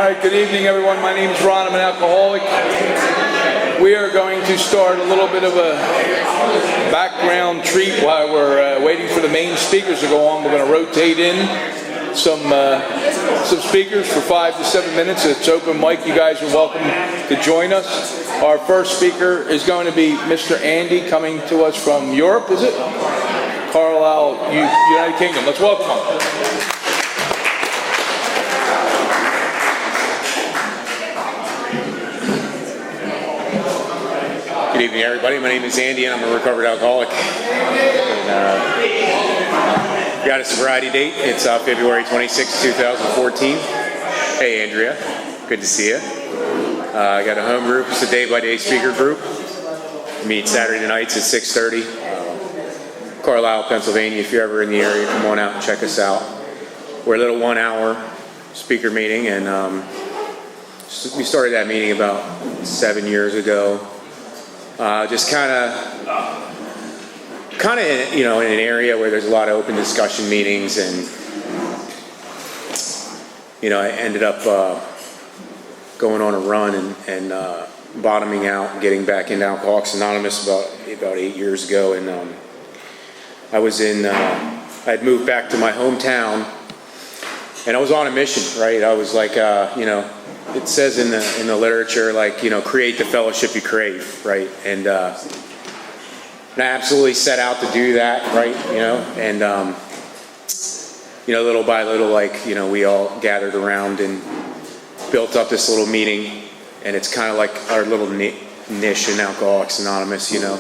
right, good evening, everyone. My name is Ron. I'm an alcoholic. We are going to start a little bit of a background treat while we're waiting for the main speakers to go on. We're going to rotate in some speakers for 5 to 7 minutes. It's open mic. You guys are welcome to join us. Our first speaker is going to be Mr. Andy, coming to us from Europe, is it? Carlisle, United Kingdom. Let's welcome him. Good evening, everybody. My name is Andy, and I'm a recovered alcoholic. And, got a sobriety date. It's February 26, 2014. Hey, Andrea. Good to see you. I got a home group. It's a day-by-day speaker group. Meet Saturday nights at 6:30. Carlisle, Pennsylvania. If you're ever in the area, come on out and check us out. We're a little 1-hour speaker meeting, and we started that meeting about 7 years ago. Just kind of, you know, in an area where there's a lot of open discussion meetings, and you know, I ended up going on a run and bottoming out and getting back into Alcoholics Anonymous about 8 years ago, and I'd moved back to my hometown, and I was on a mission, right? I was like, you know. It says in the literature, like, you know, create the fellowship you crave, right? And I absolutely set out to do that, right? You know, and you know, little by little, like, you know, we all gathered around and built up this little meeting, and it's kind of like our little niche in Alcoholics Anonymous, you know.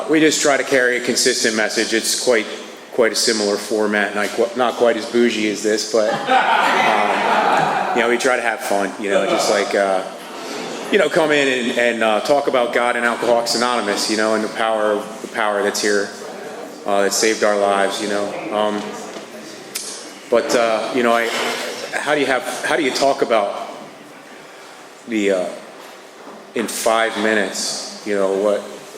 We just try to carry a consistent message. It's quite a similar format, not quite as bougie as this, but you know, we try to have fun, you know, just like you know, come in and talk about God and Alcoholics Anonymous, you know, and the power that's here, that saved our lives, you know. But you know, how do you talk about the in 5 minutes, you know,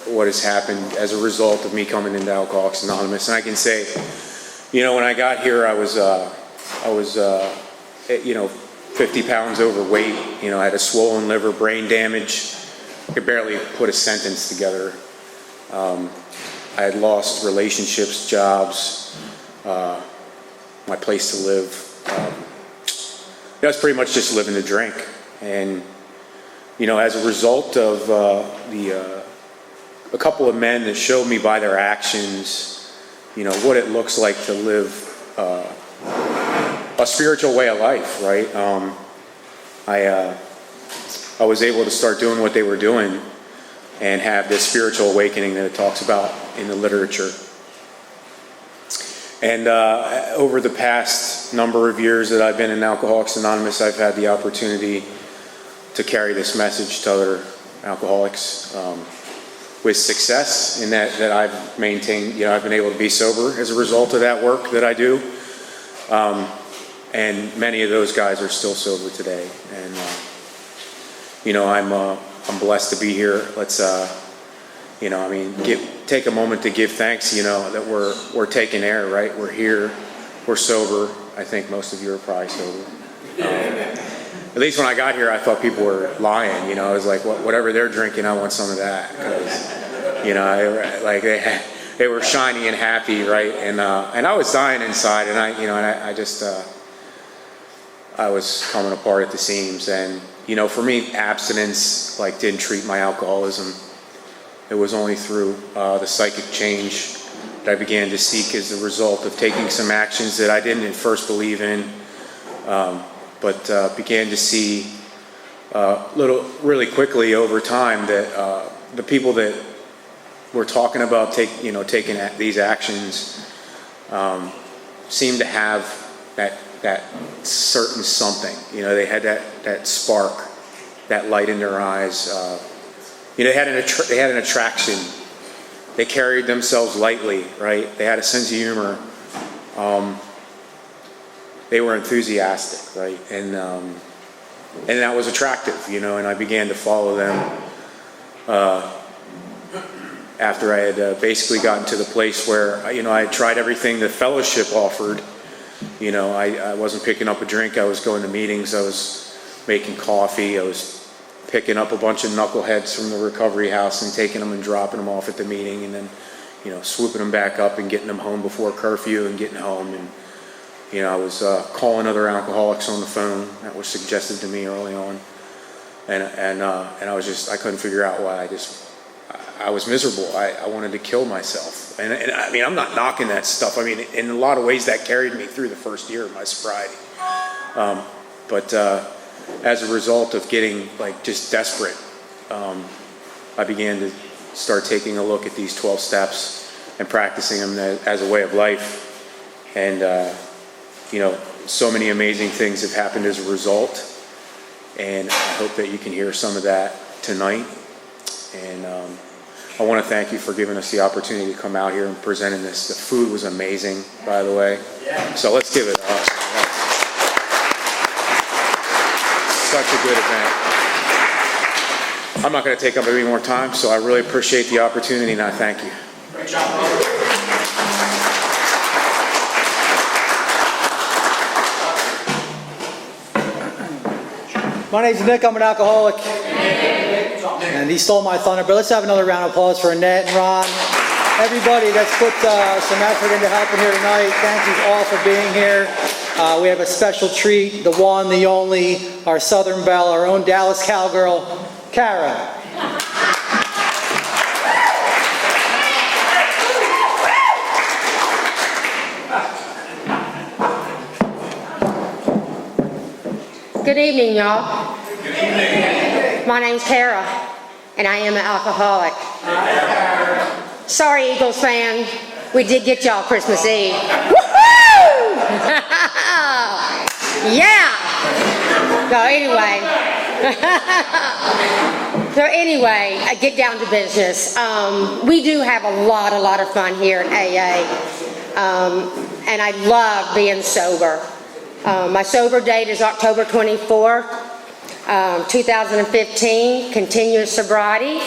what has happened as a result of me coming into Alcoholics Anonymous? And I can say, you know, when I got here, I was you know, 50 pounds overweight. You know, I had a swollen liver, brain damage. I could barely put a sentence together. I had lost relationships, jobs, my place to live. That was pretty much just living to drink. And, you know, as a result of a couple of men that showed me by their actions, you know, what it looks like to live a spiritual way of life, right? I was able to start doing what they were doing and have this spiritual awakening that it talks about in the literature. And over the past number of years that I've been in Alcoholics Anonymous, I've had the opportunity to carry this message to other alcoholics with success, in that I've maintained, you know, I've been able to be sober as a result of that work that I do. And many of those guys are still sober today. And, you know, I'm blessed to be here. Let's, you know, I mean, take a moment to give thanks, you know, that we're taking air, right? We're here, we're sober. I think most of you are probably sober. At least when I got here, I thought people were lying, you know. I was like, whatever they're drinking, I want some of that. Because, you know, they were shiny and happy, right? And I was dying inside, and I just I was coming apart at the seams. And, you know, for me, abstinence, like, didn't treat my alcoholism. It was only through the psychic change that I began to seek as a result of taking some actions that I didn't at first believe in, but began to see really quickly over time that the people that were talking about taking these actions seemed to have that certain something. You know, they had that spark, that light in their eyes. You know, they had an attraction. They carried themselves lightly, right? They had a sense of humor. They were enthusiastic, right? And that was attractive, you know. And I began to follow them after I had basically gotten to the place where, you know, I had tried everything the fellowship offered, You know, I wasn't picking up a drink. I was going to meetings. I was making coffee. I was picking up a bunch of knuckleheads from the recovery house and taking them and dropping them off at the meeting, and then, you know, swooping them back up and getting them home before curfew and getting home. And, you know, I was calling other alcoholics on the phone. That was suggested to me early on. And I couldn't figure out why. I was miserable. I wanted to kill myself. And I mean, I'm not knocking that stuff. I mean, in a lot of ways that carried me through the first year of my sobriety. But as a result of getting like just desperate, I began to start taking a look at these 12 steps and practicing them as a way of life. And, you know, so many amazing things have happened as a result. And I hope that you can hear some of that tonight. And I want to thank you for giving us the opportunity to come out here and presenting this. The food was amazing, by the way. Yeah. So let's give it up. Such a good event. I'm not going to take up any more time, so I really appreciate the opportunity, and I thank you. Great job. My name's Nick, I'm an alcoholic, and he stole my thunder, but let's have another round of applause for Annette and Ron, everybody that's put some effort into helping here tonight. Thank you all for being here. We have a special treat, the one, the only, our Southern Belle, our own Dallas cowgirl, Kara. Good evening, y'all. Good evening. My name's Kara, and I am an alcoholic. Sorry, Eagles fan, we did get y'all Christmas Eve. Woohoo! Yeah! So anyway, I get down to business. We do have a lot of fun here at AA, and I love being sober. My sober date is October 24th, 2015, continuous sobriety,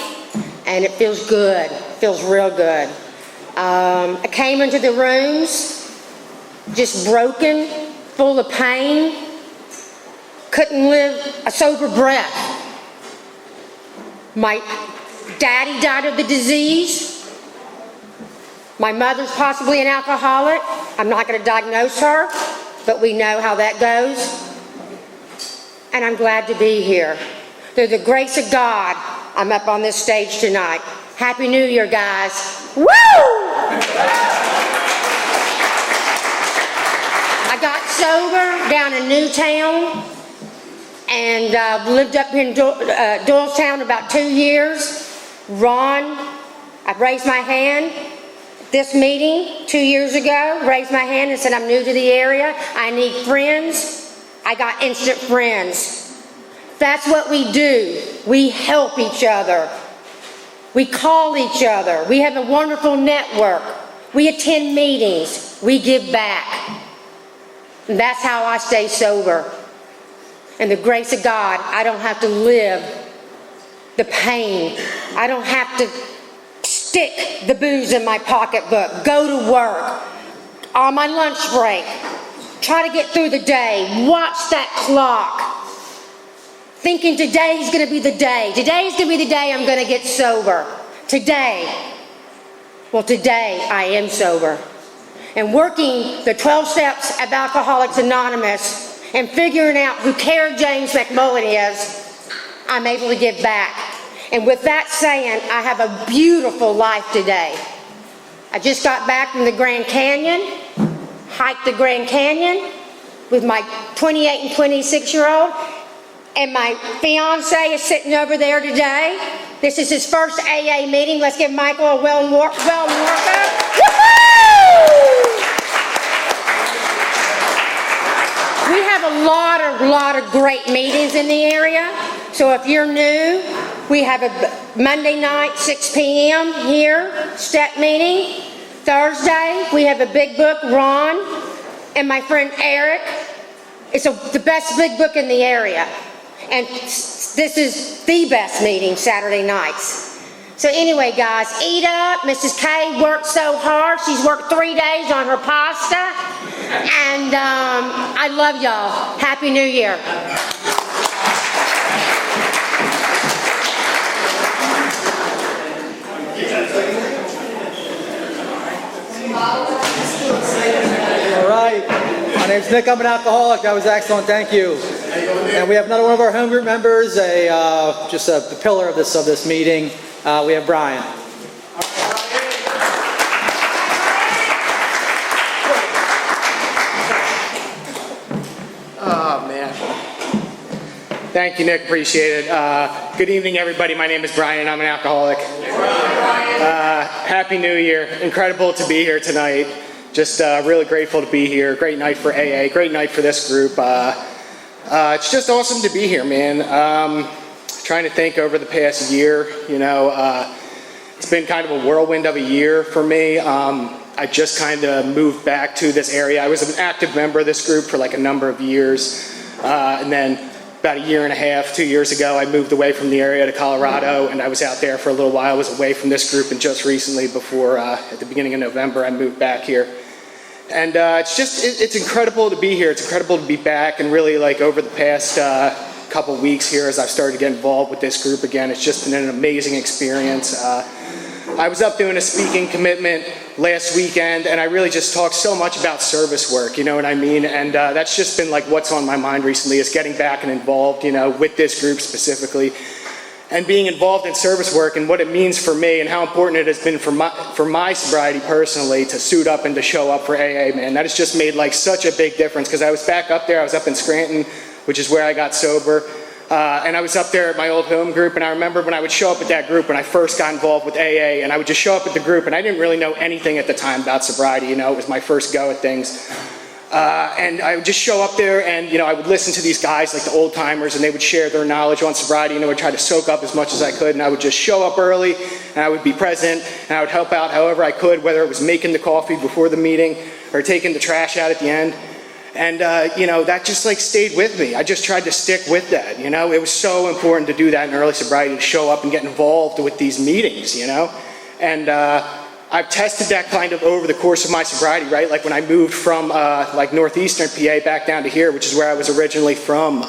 and it feels good, feels real good. I came into the rooms just broken, full of pain, couldn't live a sober breath. My daddy died of the disease. My mother's possibly an alcoholic. I'm not going to diagnose her, but we know how that goes. And I'm glad to be here. Through the grace of God, I'm up on this stage tonight. Happy New Year, guys. Woo! I got sober down in Newtown and lived up in Doylestown about 2 years. Ron, I raised my hand. This meeting 2 years ago, raised my hand and said, I'm new to the area, I need friends. I got instant friends. That's what we do. We help each other. We call each other. We have a wonderful network. We attend meetings. We give back. And that's how I stay sober. And the grace of God, I don't have to live the pain. I don't have to stick the booze in my pocketbook, go to work, on my lunch break, try to get through the day, watch that clock, thinking today's going to be the day. Today's going to be the day I'm going to get sober. Today. Well, today I am sober. And working the 12 steps of Alcoholics Anonymous and figuring out who Kara James McMullen is, I'm able to give back. And with that saying, I have a beautiful life today. I just got back from the Grand Canyon, hiked the Grand Canyon with my 28 and 26-year-old, and my fiance is sitting over there today. This is his first AA meeting. Let's give Michael a well welcome. We have a lot of great meetings in the area. So if you're new, we have a Monday night, 6 p.m. here, step meeting. Thursday, we have a big book, Ron, and my friend Eric. It's the best big book in the area. And this is the best meeting, Saturday nights. So anyway, guys, eat up. Mrs. K worked so hard. She's worked 3 days on her pasta. And I love y'all. Happy New Year. All right. My name's Nick. I'm an alcoholic. That was excellent. Thank you. And we have another one of our home group members, just a pillar of this meeting. We have Brian. Oh, man. Thank you, Nick. Appreciate it. Good evening, everybody. My name is Brian. I'm an alcoholic. Happy New Year. Incredible to be here tonight. Just really grateful to be here. Great night for AA. Great night for this group. It's just awesome to be here, man. Trying to think over the past year, it's been kind of a whirlwind of a year for me. I just kind of moved back to this area. I was an active member of this group for like a number of years. And then about a year and a half, 2 years ago, I moved away from the area to Colorado, and I was out there for a little while. I was away from this group, and just recently, at the beginning of November, I moved back here. And it's incredible to be here. It's incredible to be back, and really like over the past couple weeks here as I've started to get involved with this group again, it's just been an amazing experience. I was up doing a speaking commitment last weekend, and I really just talked so much about service work, you know what I mean? And that's just been like what's on my mind recently, is getting back and involved, with this group specifically, and being involved in service work and what it means for me and how important it has been for my sobriety personally to suit up and to show up for AA, man. That has just made like such a big difference, because I was back up there. I was up in Scranton, which is where I got sober. And I was up there at my old home group, and I remember when I would show up at that group when I first got involved with AA, and I would just show up at the group, and I didn't really know anything at the time about sobriety, it was my first go at things. And I would just show up there, and I would listen to these guys, like the old timers, and they would share their knowledge on sobriety, and I would try to soak up as much as I could, and I would just show up early, and I would be present, and I would help out however I could, whether it was making the coffee before the meeting or taking the trash out at the end. And, that just like stayed with me. I just tried to stick with that, It was so important to do that in early sobriety, to show up and get involved with these meetings, And I've tested that kind of over the course of my sobriety, right? Like when I moved from like northeastern PA back down to here, which is where I was originally from.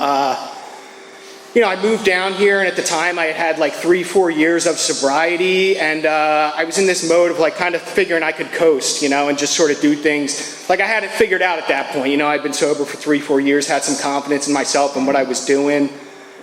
I moved down here, and at the time I had like 3-4 years of sobriety, and I was in this mode of like kind of figuring I could coast, and just sort of do things. Like I had it figured out at that point, I'd been sober for 3-4 years, had some confidence in myself and what I was doing.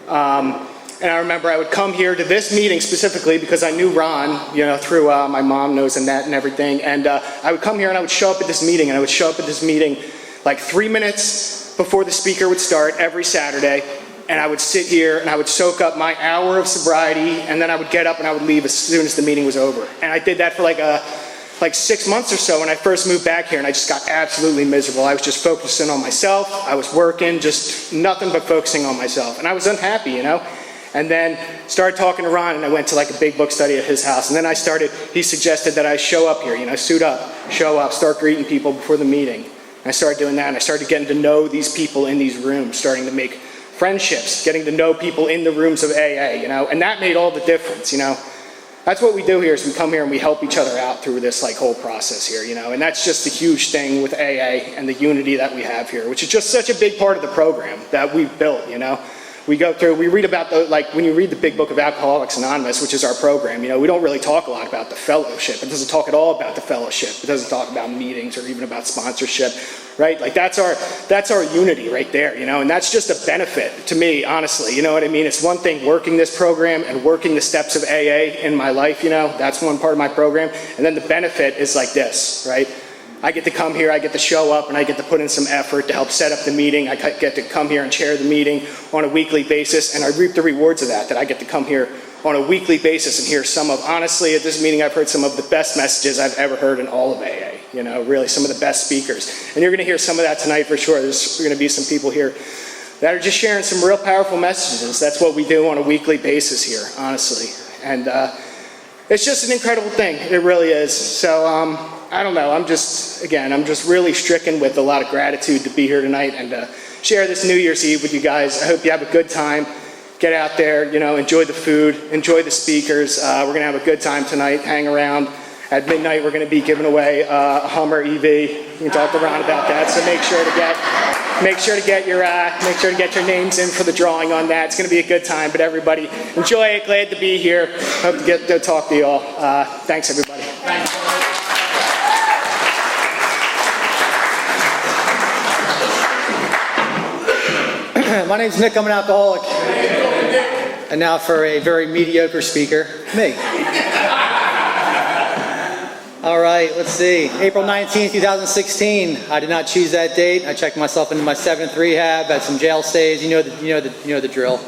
And I remember I would come here to this meeting specifically because I knew Ron, through my mom knows Annette and everything. And I would come here and I would show up at this meeting, and I would show up at this meeting like 3 minutes before the speaker would start every Saturday. And I would sit here and I would soak up my hour of sobriety, and then I would get up and I would leave as soon as the meeting was over. And I did that for like 6 months or so when I first moved back here, and I just got absolutely miserable. I was just focusing on myself. I was working, just nothing but focusing on myself. And I was unhappy, And then started talking to Ron, and I went to like a big book study at his house. And then he suggested that I show up here, suit up, show up, start greeting people before the meeting. And I started doing that, and I started getting to know these people in these rooms, starting to make friendships, getting to know people in the rooms of AA, and that made all the difference, That's what we do here, is we come here and we help each other out through this like whole process here, and that's just a huge thing with AA and the unity that we have here, which is just such a big part of the program that we've built, we read about when you read the big book of Alcoholics Anonymous, which is our program, we don't really talk a lot about the fellowship. It doesn't talk at all about the fellowship. It doesn't talk about meetings or even about sponsorship, right? Like that's our unity right there, and that's just a benefit to me, honestly, you know what I mean? It's one thing working this program and working the steps of AA in my life, that's one part of my program. And then the benefit is like this, right? I get to come here, I get to show up, and I get to put in some effort to help set up the meeting. I get to come here and chair the meeting on a weekly basis, and I reap the rewards of that I get to come here on a weekly basis and hear honestly, at this meeting, I've heard some of the best messages I've ever heard in all of AA, really some of the best speakers. And you're going to hear some of that tonight for sure. There's going to be some people here that are just sharing some real powerful messages. That's what we do on a weekly basis here, honestly. And it's just an incredible thing. It really is. So, I don't know, I'm just really stricken with a lot of gratitude to be here tonight and to share this New Year's Eve with you guys. I hope you have a good time. Get out there, enjoy the food, enjoy the speakers. We're going to have a good time tonight, hang around. At midnight, we're going to be giving away a Hummer EV. You can talk to Ron about that. So make sure to get your names in for the drawing on that. It's going to be a good time. But everybody, enjoy it. Glad to be here. Hope to get to talk to you all. Thanks, everybody. My name's Nick, I'm an alcoholic. And now for a very mediocre speaker, me. All right, let's see. April 19th, 2016. I did not choose that date. I checked myself into my 7th rehab, had some jail stays. You know the drill.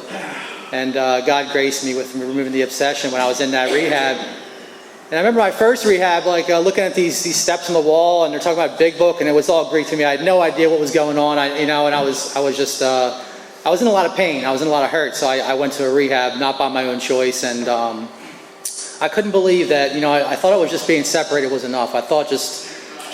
And God graced me with removing the obsession when I was in that rehab. And I remember my first rehab, looking at these steps on the wall, and they're talking about Big Book, and it was all Greek to me. I had no idea what was going on. And I was in a lot of pain. I was in a lot of hurt. So I went to a rehab, not by my own choice, and I couldn't believe that. I thought it was just being separated was enough. I thought just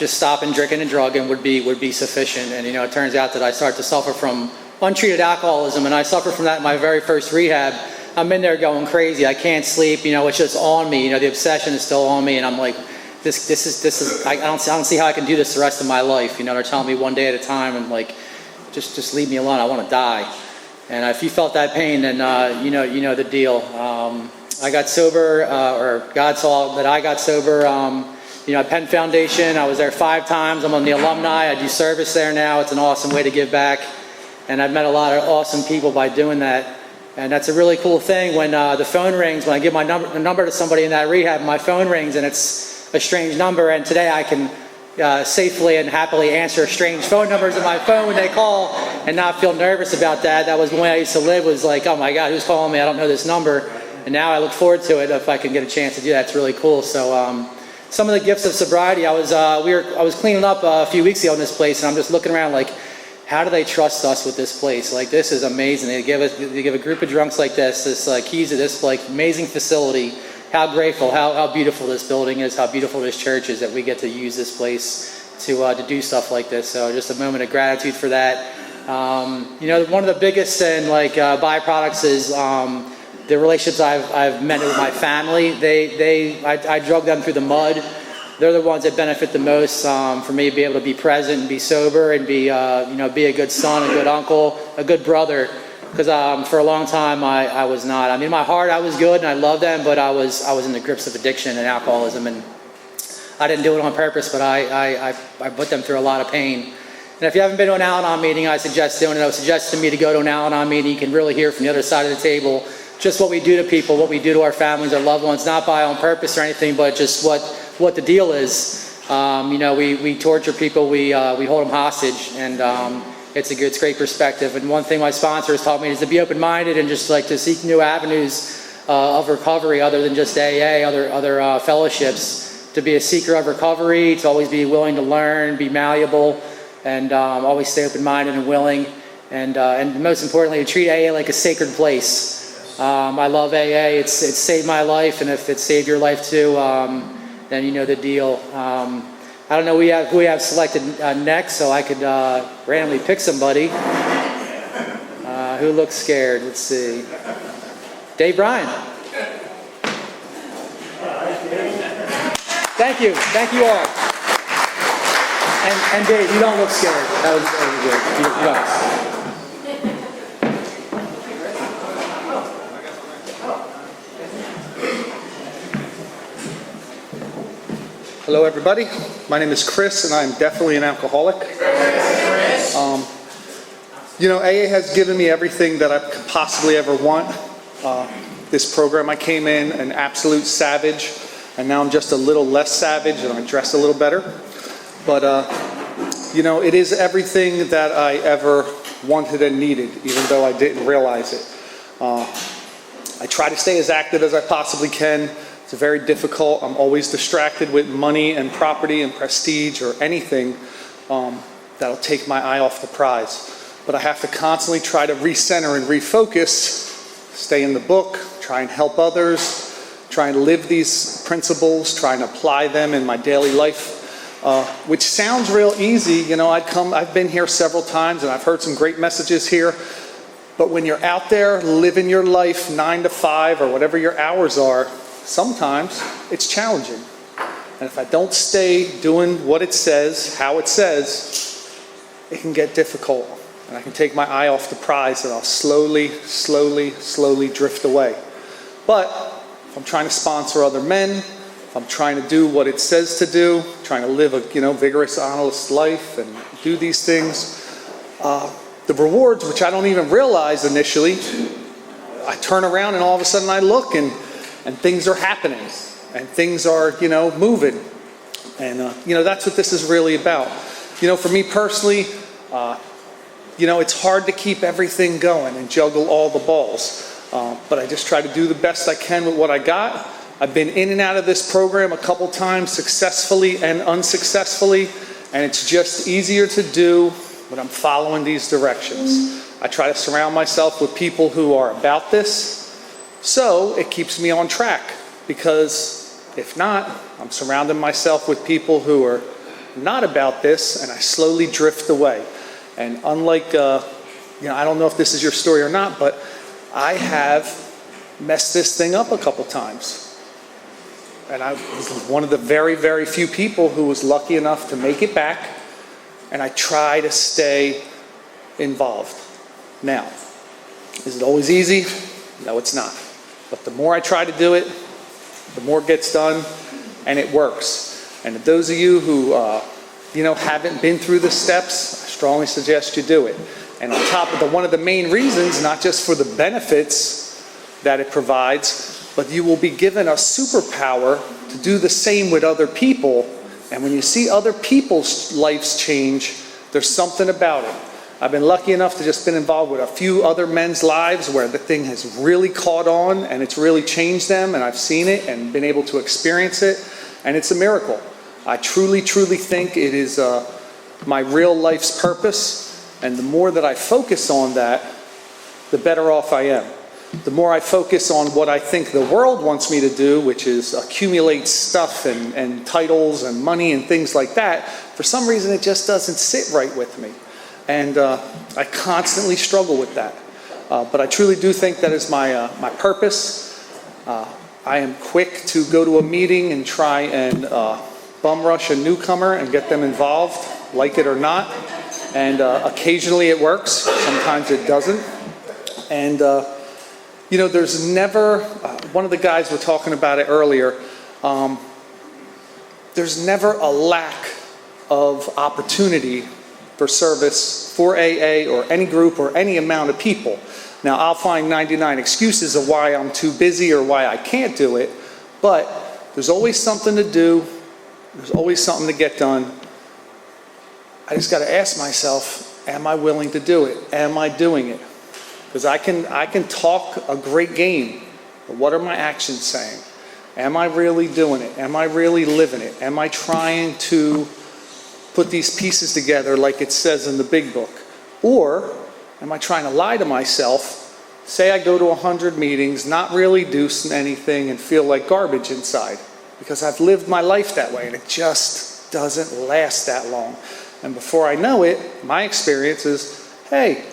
stopping drinking and drugging would be sufficient. And it turns out that I started to suffer from untreated alcoholism, and I suffered from that in my very first rehab. I'm in there going crazy. I can't sleep. It's just on me. The obsession is still on me, and I'm like, this is. I don't see how I can do this the rest of my life. They're telling me one day at a time, and just leave me alone. I want to die. And if you felt that pain, then you know the deal. I got sober, or God saw that I got sober. At Penn Foundation, I was there 5 times. I'm on the alumni. I do service there now. It's an awesome way to give back. And I've met a lot of awesome people by doing that. And that's a really cool thing when the phone rings. When I give my number to somebody in that rehab, my phone rings and it's a strange number. And today I can safely and happily answer strange phone numbers on my phone when they call and not feel nervous about that. That was the way I used to live, was like, oh my God, who's calling me? I don't know this number. And now I look forward to it if I can get a chance to do that. It's really cool. So some of the gifts of sobriety, I was cleaning up a few weeks ago in this place, and I'm just looking around like, how do they trust us with this place? This is amazing. They give a group of drunks like this keys to this amazing facility. How grateful, how beautiful this building is, how beautiful this church is that we get to use this place to do stuff like this. So just a moment of gratitude for that. One of the biggest and byproducts is the relationships I've met with my family. I drug them through the mud. They're the ones that benefit the most for me to be able to be present and be sober and be a good son, a good uncle, a good brother. Because for a long time I was not. In my heart I was good and I loved them, but I was in the grips of addiction and alcoholism, and I didn't do it on purpose, but I put them through a lot of pain. And if you haven't been to an Al-Anon meeting, I suggest doing it. I would suggest to me to go to an Al-Anon meeting. You can really hear from the other side of the table just what we do to people, what we do to our families, our loved ones, not by on purpose or anything, but just what the deal is. We torture people, we hold them hostage, and it's great perspective. And one thing my sponsor has taught me is to be open-minded and just to seek new avenues of recovery other than just AA, other fellowships. To be a seeker of recovery, to always be willing to learn, be malleable, and always stay open-minded and willing. And most importantly, to treat AA like a sacred place. I love AA. It's saved my life, and if it saved your life too, then you know the deal. I don't know who we have selected next, so I could randomly pick somebody. Who looks scared? Let's see. Dave Bryan. Thank you all. And Dave, you don't look scared. That was good. Hello everybody, my name is Chris and I'm definitely an alcoholic. AA has given me everything that I could possibly ever want. This program I came in an absolute savage, and now I'm just a little less savage and I dress a little better. But it is everything that I ever wanted and needed, even though I didn't realize it. I try to stay as active as I possibly can. It's very difficult. I'm always distracted with money and property and prestige or anything that'll take my eye off the prize. But I have to constantly try to recenter and refocus, stay in the book, try and help others, try and live these principles, try and apply them in my daily life, which sounds real easy. I've been here several times and I've heard some great messages here. But when you're out there living your life 9 to 5 or whatever your hours are, sometimes it's challenging. And if I don't stay doing what it says, how it says, it can get difficult. And I can take my eye off the prize and I'll slowly drift away. But if I'm trying to sponsor other men, if I'm trying to do what it says to do, trying to live a vigorous, honest life and do these things, the rewards, which I don't even realize initially, I turn around and all of a sudden I look and things are happening and things are, moving. And, that's what this is really about. For me personally, it's hard to keep everything going and juggle all the balls. But I just try to do the best I can with what I got. I've been in and out of this program a couple times, successfully and unsuccessfully, and it's just easier to do when I'm following these directions. I try to surround myself with people who are about this, so it keeps me on track, because if not, I'm surrounding myself with people who are not about this, and I slowly drift away. And unlike, I don't know if this is your story or not, but I have messed this thing up a couple times. And I was one of the very, very few people who was lucky enough to make it back, and I try to stay involved. Now, is it always easy? No, it's not. But the more I try to do it, the more it gets done, and it works. And those of you who, haven't been through the steps, I strongly suggest you do it. And on top of one of the main reasons, not just for the benefits that it provides, but you will be given a superpower to do the same with other people. And when you see other people's lives change, there's something about it. I've been lucky enough to just been involved with a few other men's lives where the thing has really caught on and it's really changed them, and I've seen it and been able to experience it, and it's a miracle. I truly, truly think it is my real life's purpose, and the more that I focus on that, the better off I am. The more I focus on what I think the world wants me to do, which is accumulate stuff and titles and money and things like that, for some reason it just doesn't sit right with me. And I constantly struggle with that. But I truly do think that is my purpose. I am quick to go to a meeting and try and bum rush a newcomer and get them involved, like it or not. And occasionally it works, sometimes it doesn't. And there's never, one of the guys were talking about it earlier, there's never a lack of opportunity for service for AA or any group or any amount of people. Now, I'll find 99 excuses of why I'm too busy or why I can't do it, but there's always something to do, there's always something to get done. I just got to ask myself, am I willing to do it? Am I doing it? Because I can talk a great game, but what are my actions saying? Am I really doing it? Am I really living it? Am I trying to put these pieces together like it says in the big book? Or am I trying to lie to myself, say I go to 100 meetings, not really do anything, and feel like garbage inside? Because I've lived my life that way, and it just doesn't last that long. And before I know it, my experience is, hey,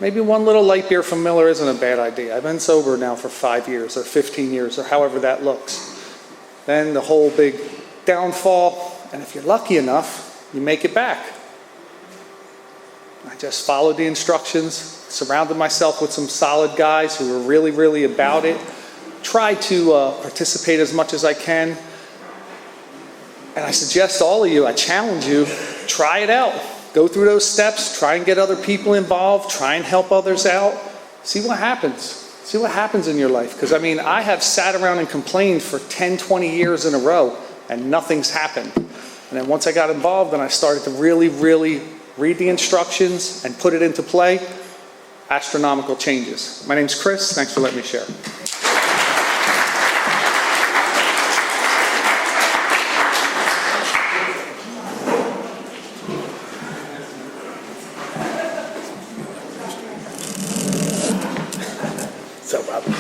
maybe one little light beer from Miller isn't a bad idea. I've been sober now for 5 years or 15 years or however that looks. Then the whole big downfall, and if you're lucky enough, you make it back. I just followed the instructions, surrounded myself with some solid guys who were really, really about it, tried to participate as much as I can. And I suggest to all of you, I challenge you, try it out. Go through those steps, try and get other people involved, try and help others out. See what happens. See what happens in your life. Because I have sat around and complained for 10, 20 years in a row, and nothing's happened. And then once I got involved and I started to really, really read the instructions and put it into play, astronomical changes. My name's Chris. Thanks for letting me share.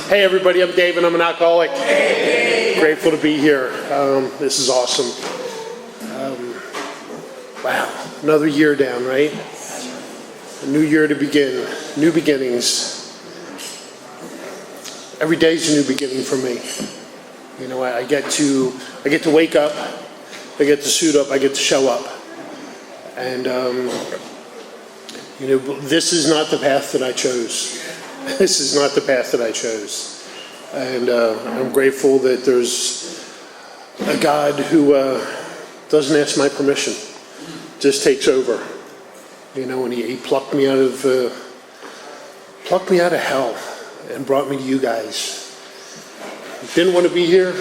Hey everybody, I'm Dave and I'm an alcoholic. Grateful to be here. This is awesome. Wow, another year down, right? A new year to begin, new beginnings. Every day's a new beginning for me. You know, I get to wake up, I get to suit up, I get to show up. And, you know, this is not the path that I chose. This is not the path that I chose. And I'm grateful that there's a God who doesn't ask my permission, just takes over. You know, and he plucked me out of hell and brought me to you guys. Didn't want to be here,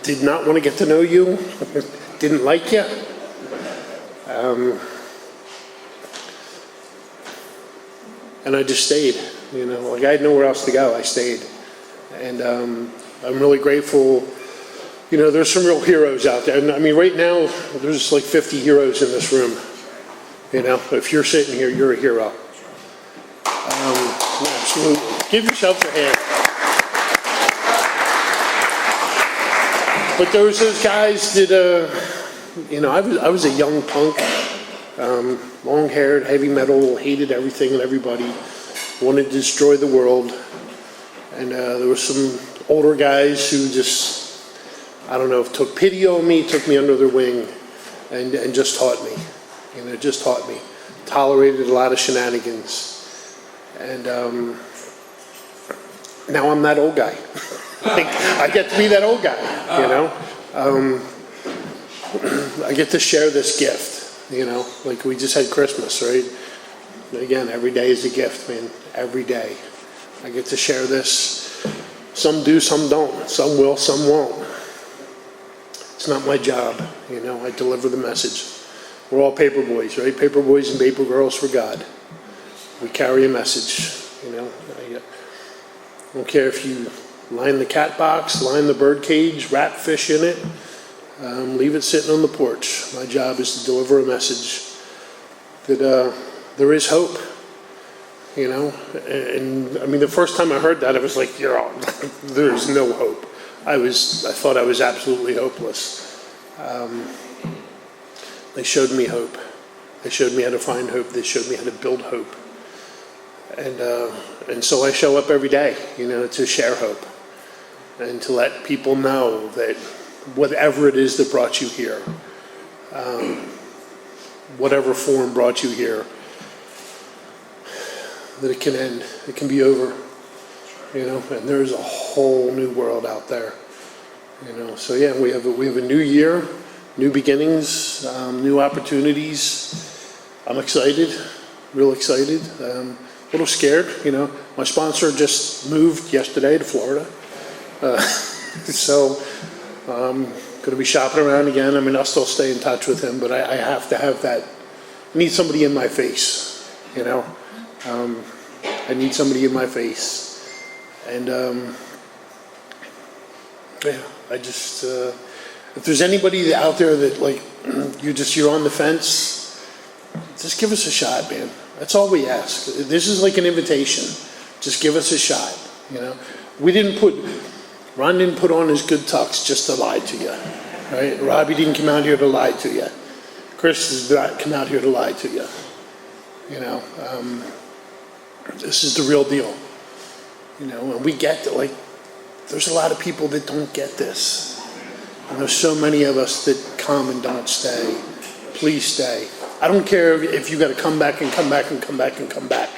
did not want to get to know you, didn't like you. And I just stayed, you know, like I had nowhere else to go, I stayed. And I'm really grateful. You know, there's some real heroes out there. And I mean, right now, there's like 50 heroes in this room. You know, if you're sitting here, you're a hero. Absolutely. Give yourself a hand. But there was those guys that, you know, I was a young punk, long-haired, heavy metal, hated everything and everybody, wanted to destroy the world. And there were some older guys who just, I don't know, took pity on me, took me under their wing, and just taught me. You know, just taught me. Tolerated a lot of shenanigans. And now I'm that old guy. I get to be that old guy, you know. I get to share this gift, you know. Like we just had Christmas, right? Again, every day is a gift, man. Every day. I get to share this. Some do, some don't. Some will, some won't. It's not my job, you know. I deliver the message. We're all paper boys, right? Paper boys and paper girls for God. We carry a message, you know. I don't care if you line the cat box, line the bird cage, wrap fish in it, leave it sitting on the porch. My job is to deliver a message that there is hope, you know. And I mean, the first time I heard that, I was like, there's no hope. I thought I was absolutely hopeless. They showed me hope. They showed me how to find hope. They showed me how to build hope. And so I show up every day, you know, to share hope and to let people know that whatever it is that brought you here, whatever form brought you here, that it can end, it can be over, you know, and there's a whole new world out there, you know. So yeah, we have a new year. New beginnings, new opportunities. I'm excited, real excited. A little scared, you know. My sponsor just moved yesterday to Florida. So I'm going to be shopping around again. I mean, I'll still stay in touch with him, but I have to have that. I need somebody in my face, you know. I need somebody in my face. And yeah, I just... if there's anybody out there that like you're on the fence, just give us a shot, man. That's all we ask. This is like an invitation. Just give us a shot, you know. Ron didn't put on his good tux just to lie to you, right? Robbie didn't come out here to lie to you. Chris does not come out here to lie to you. You know, this is the real deal. You know, and we get that, like, there's a lot of people that don't get this. And there's so many of us that come and don't stay. Please stay. I don't care if you got to come back and come back and come back and come back.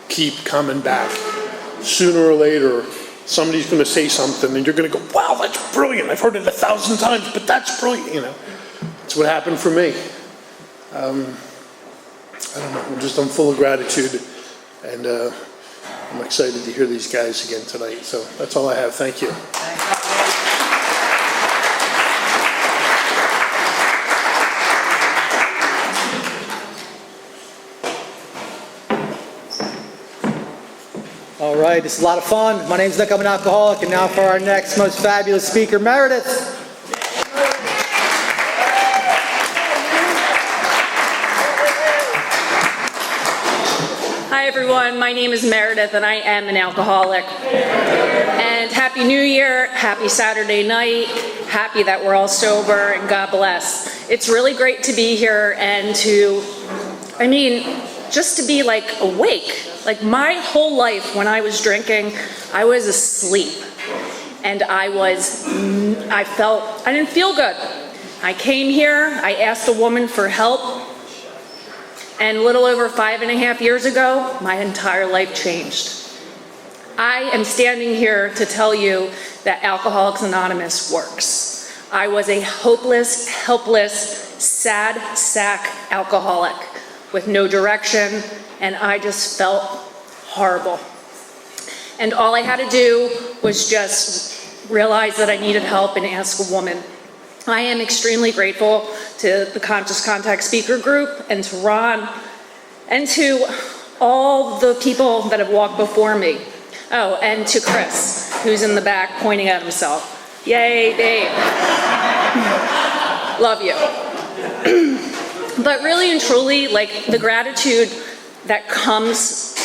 Keep coming back. Sooner or later, somebody's going to say something and you're going to go, wow, that's brilliant. I've heard it 1,000 times, but that's brilliant, you know. That's what happened for me. I don't know. I'm full of gratitude. And I'm excited to hear these guys again tonight. So that's all I have. Thank you. All right, this is a lot of fun. My name's Nick, I'm an alcoholic, and now for our next most fabulous speaker, Meredith. Hi everyone, my name is Meredith and I am an alcoholic. And Happy New Year, happy Saturday night, happy that we're all sober, and God bless. It's really great to be here and just to be like awake. Like my whole life when I was drinking, I was asleep. and I didn't feel good. I came here, I asked a woman for help, and a little over 5.5 years ago, my entire life changed. I am standing here to tell you that Alcoholics Anonymous works. I was a hopeless, helpless, sad sack alcoholic with no direction, and I just felt horrible. And all I had to do was just realize that I needed help and ask a woman. I am extremely grateful to the Conscious Contact Speaker Group and to Ron and to all the people that have walked before me. Oh, and to Chris, who's in the back pointing at himself. Yay, Dave. Love you. But really and truly, like, the gratitude that comes,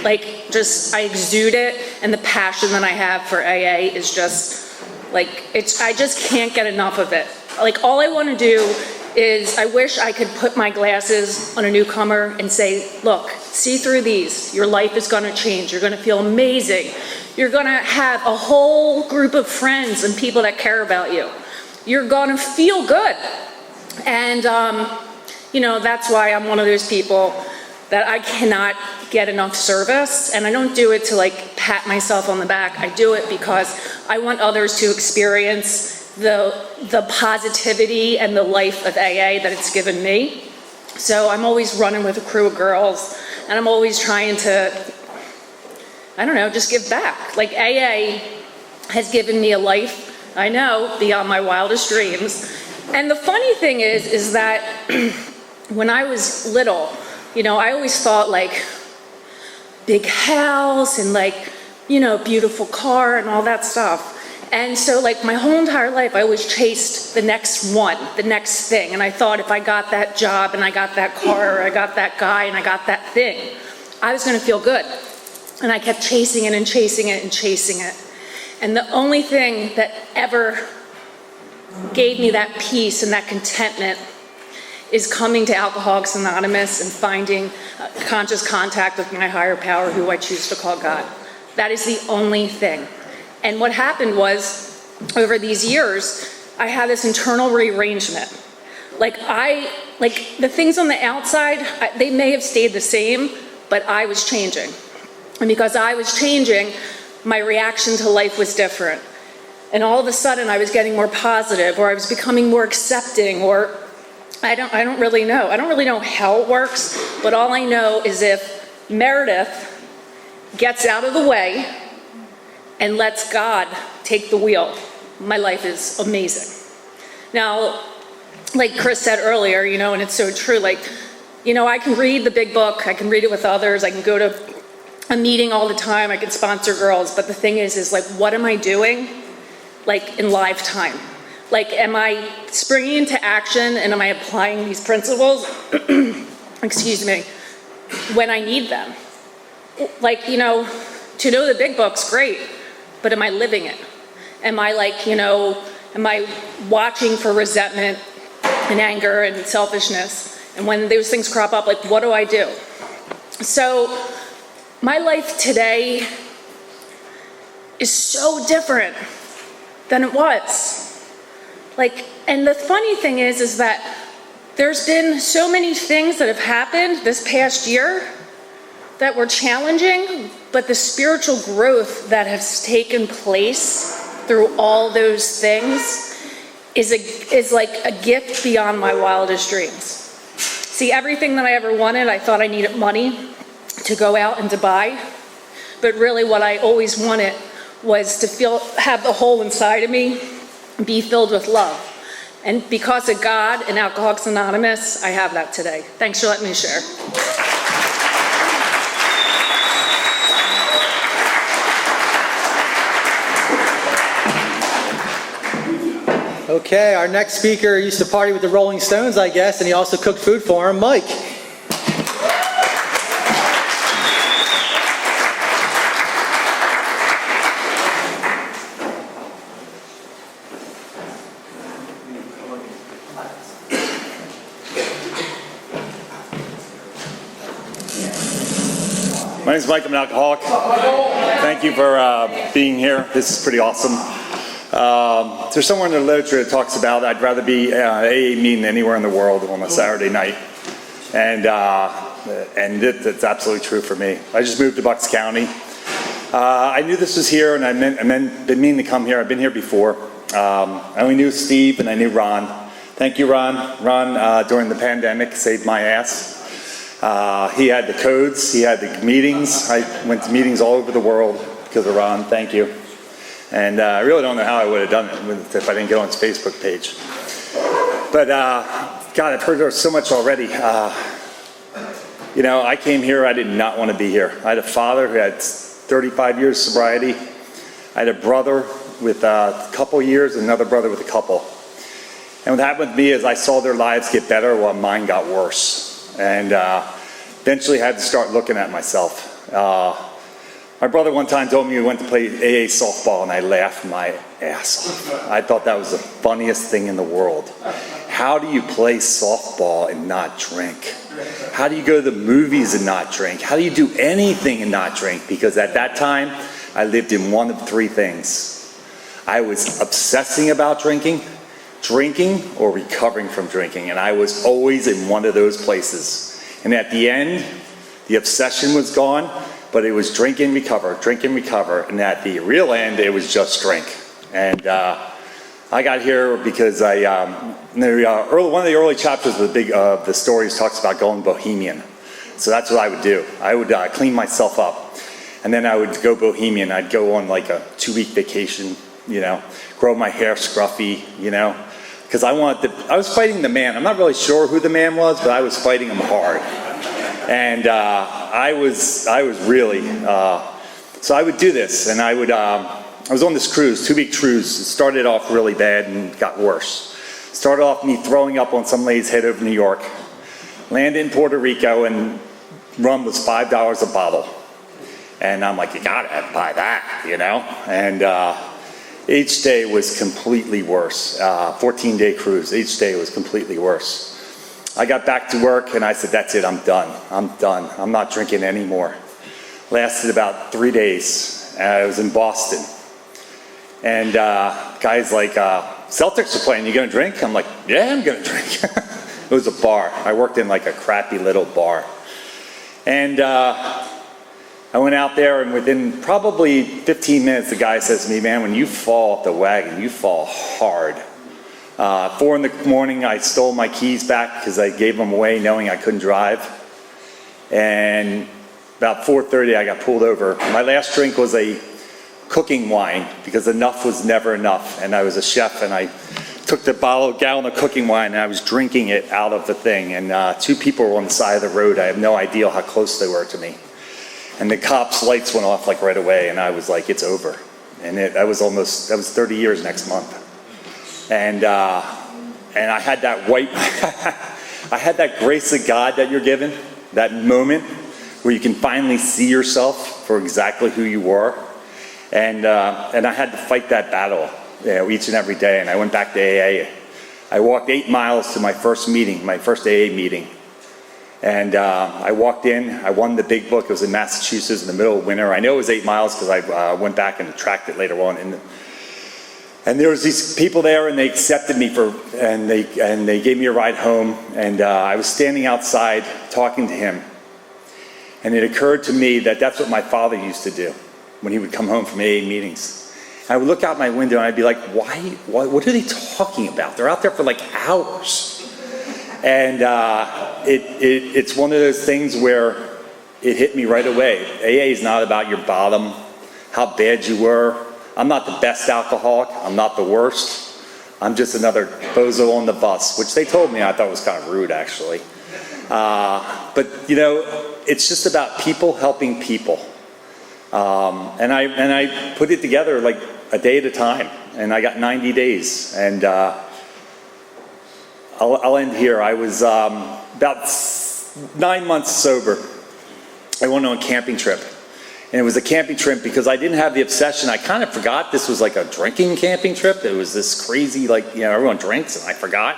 like, just, I exude it, and the passion that I have for AA is just, like, I just can't get enough of it. Like, all I want to do is, I wish I could put my glasses on a newcomer and say, look, see through these. Your life is going to change. You're going to feel amazing. You're going to have a whole group of friends and people that care about you. You're going to feel good. And, you know, that's why I'm one of those people that I cannot get enough service. And I don't do it to, like, pat myself on the back. I do it because I want others to experience the positivity and the life of AA that it's given me. So I'm always running with a crew of girls, and I'm always trying to, I don't know, just give back. Like, AA has given me a life, I know, beyond my wildest dreams. And the funny thing is that when I was little, you know, I always thought, like, big house and, like, you know, beautiful car and all that stuff. And so, like, my whole entire life, I always chased the next one, the next thing. And I thought if I got that job and I got that car or I got that guy and I got that thing, I was going to feel good. And I kept chasing it and chasing it and chasing it. And the only thing that ever gave me that peace and that contentment is coming to Alcoholics Anonymous and finding conscious contact with my higher power, who I choose to call God. That is the only thing. And what happened was, over these years, I had this internal rearrangement. Like, the things on the outside, they may have stayed the same, but I was changing. And because I was changing, my reaction to life was different. And all of a sudden, I was getting more positive, or I was becoming more accepting, or I don't really know. I don't really know how it works, but all I know is if Meredith gets out of the way and lets God take the wheel, my life is amazing. Now, like Chris said earlier, you know, and it's so true, like, you know, I can read the big book, I can read it with others, I can go to a meeting all the time, I can sponsor girls, but the thing is like, what am I doing, like, in live time? Like, am I springing into action and am I applying these principles, excuse me, when I need them? Like, you know, to know the big book's great, but am I living it? Am I, like, you know, am I watching for resentment and anger and selfishness? And when those things crop up, like, what do I do? So my life today is so different than it was. Like, and the funny thing is that there's been so many things that have happened this past year that were challenging, but the spiritual growth that has taken place through all those things is like a gift beyond my wildest dreams. See, everything that I ever wanted, I thought I needed money to go out and to buy, but really what I always wanted was to have the hole inside of me be filled with love. And because of God and Alcoholics Anonymous, I have that today. Thanks for letting me share. Okay, our next speaker used to party with the Rolling Stones, I guess, and he also cooked food for him. Mike. My name is Mike. I'm an alcoholic. Thank you for being here. This is pretty awesome. There's somewhere in the literature that talks about I'd rather be AA meeting anywhere in the world on a Saturday night, and that's absolutely true for me. I just moved to Bucks County. I knew this was here, and I've been meaning to come here. I've been here before. I only knew Steve and I knew Ron. Thank you, Ron. Ron, during the pandemic, saved my ass. He had the codes, he had the meetings. I went to meetings all over the world because of Ron. Thank you. And I really don't know how I would have done it if I didn't get on his Facebook page. But God, I've heard so much already. You know, I came here, I did not want to be here. I had a father who had 35 years sobriety. I had a brother with a couple years, another brother with a couple. And what happened with me is I saw their lives get better while mine got worse. And eventually had to start looking at myself. My brother one time told me he went to play AA softball, and I laughed my ass off. I thought that was the funniest thing in the world. How do you play softball and not drink? How do you go to the movies and not drink? How do you do anything and not drink? Because at that time, I lived in one of three things. I was obsessing about drinking, or recovering from drinking, and I was always in one of those places. And at the end, the obsession was gone, but it was drink and recover, and at the real end, it was just drink. And I got here because one of the early chapters of the stories talks about going bohemian. So that's what I would do. I would clean myself up, and then I would go bohemian. I'd go on like a 2-week vacation, you know, grow my hair scruffy, you know, because I was fighting the man. I'm not really sure who the man was, but I was fighting him hard. And I was really, so I would do this, and I was on this cruise, 2-week cruise. It started off really bad and got worse. Started off me throwing up on some lady's head over New York. Landed in Puerto Rico, and rum was $5 a bottle. And I'm like, you gotta buy that, you know? And each day was completely worse. 14-day cruise, each day was completely worse. I got back to work and I said, that's it, I'm done. I'm not drinking anymore. Lasted about 3 days. I was in Boston. And guys like, Celtics are playing, you gonna drink? I'm like, yeah, I'm gonna drink. It was a bar. I worked in like a crappy little bar. And I went out there, and within probably 15 minutes, the guy says to me, man, when you fall off the wagon, you fall hard. 4 in the morning, I stole my keys back because I gave them away knowing I couldn't drive. And about 4:30, I got pulled over. My last drink was a cooking wine because enough was never enough. And I was a chef, and I took the gallon of cooking wine, and I was drinking it out of the thing. And 2 people were on the side of the road. I have no idea how close they were to me. And the cops' lights went off like right away, and I was like, it's over. And that was 30 years next month. And I had that I had that grace of God that you're given, that moment where you can finally see yourself for exactly who you were. And I had to fight that battle, you know, each and every day. And I went back to AA. I walked 8 miles to my first meeting, my first AA meeting. And I walked in, I won the big book. It was in Massachusetts in the middle of winter. I know it was 8 miles because I went back and tracked it later on. And there was these people there, and they accepted me and they gave me a ride home. And I was standing outside talking to him. And it occurred to me that that's what my father used to do when he would come home from AA meetings. I would look out my window and I'd be like, what are they talking about? They're out there for like hours. And it's one of those things where it hit me right away. AA is not about your bottom, how bad you were. I'm not the best alcoholic. I'm not the worst. I'm just another bozo on the bus, which they told me I thought was kind of rude, actually. But, you know, it's just about people helping people. And I put it together like a day at a time. And I got 90 days. And I'll end here. I was about 9 months sober. I went on a camping trip. And it was a camping trip because I didn't have the obsession. I kind of forgot this was like a drinking camping trip. It was this crazy, like, you know, everyone drinks, and I forgot.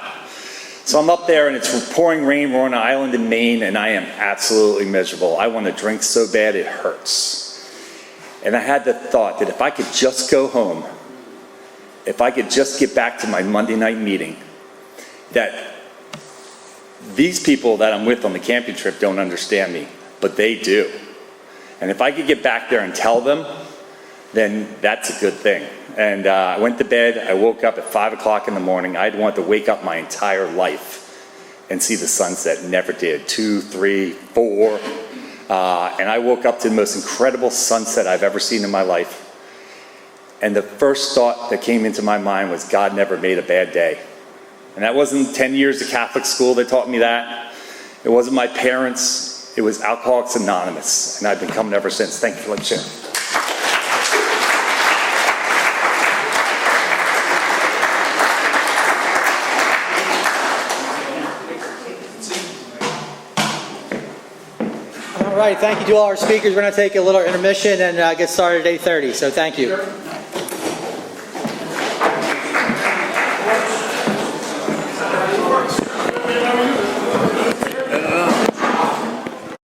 So I'm up there and it's pouring rain. We're on an island in Maine and I am absolutely miserable. I want to drink so bad it hurts. And I had the thought that if I could just go home, if I could just get back to my Monday night meeting, that these people that I'm with on the camping trip don't understand me, but they do. And if I could get back there and tell them, then that's a good thing. And I went to bed, I woke up at 5 o'clock in the morning. I'd want to wake up my entire life and see the sunset, never did. 2, 3, 4. And I woke up to the most incredible sunset I've ever seen in my life. And the first thought that came into my mind was, God never made a bad day. And that wasn't 10 years of Catholic school that taught me that. It wasn't my parents. It was Alcoholics Anonymous. And I've been coming ever since. Thank you for letting me share. All right, thank you to all our speakers. We're going to take a little intermission and get started at 8:30, so thank you.